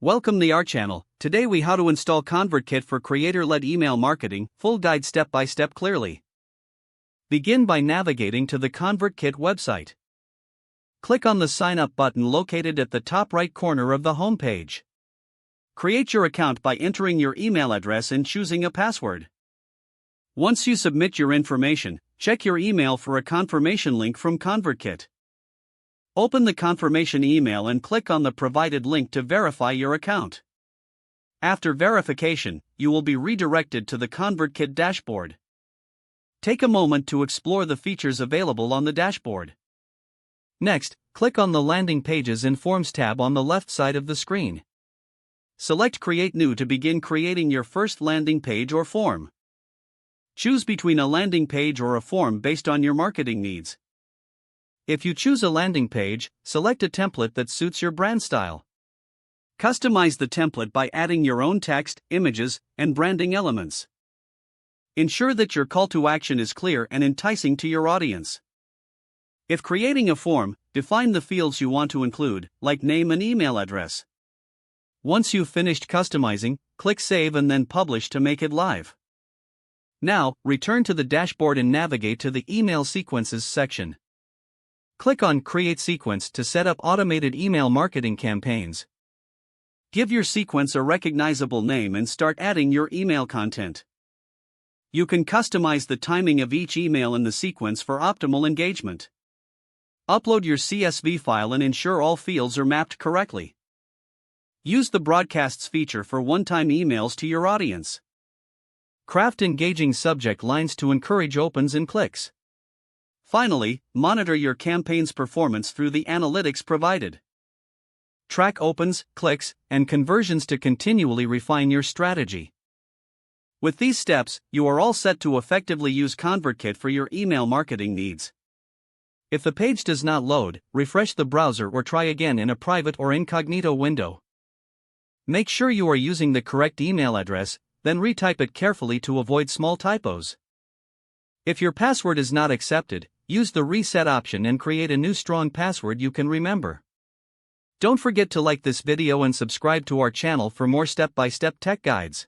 Welcome to our channel. Today we how to install ConvertKit for creator-led email marketing, full guide step by step clearly. Begin by navigating to the ConvertKit website. Click on the sign up button located at the top right corner of the home page. Create your account by entering your email address and choosing a password. Once you submit your information, check your email for a confirmation link from ConvertKit. Open the confirmation email and click on the provided link to verify your account. After verification, you will be redirected to the ConvertKit dashboard. Take a moment to explore the features available on the dashboard. Next, click on the Landing Pages and Forms tab on the left side of the screen. Select Create New to begin creating your first landing page or form. Choose between a landing page or a form based on your marketing needs. If you choose a landing page, select a template that suits your brand style. Customize the template by adding your own text, images, and branding elements. Ensure that your call to action is clear and enticing to your audience. If creating a form, define the fields you want to include, like name and email address. Once you've finished customizing, click Save and then Publish to make it live. Now, return to the dashboard and navigate to the Email Sequences section. Click on Create Sequence to set up automated email marketing campaigns. Give your sequence a recognizable name and start adding your email content. You can customize the timing of each email in the sequence for optimal engagement. Upload your CSV file and ensure all fields are mapped correctly. Use the Broadcasts feature for one-time emails to your audience. Craft engaging subject lines to encourage opens and clicks. Finally, monitor your campaign's performance through the analytics provided. Track opens, clicks, and conversions to continually refine your strategy. With these steps, you are all set to effectively use ConvertKit for your email marketing needs. If the page does not load, refresh the browser or try again in a private or incognito window. Make sure you are using the correct email address, then retype it carefully to avoid small typos. If your password is not accepted, use the reset option and create a new strong password you can remember. Don't forget to like this video and subscribe to our channel for more step-by-step tech guides.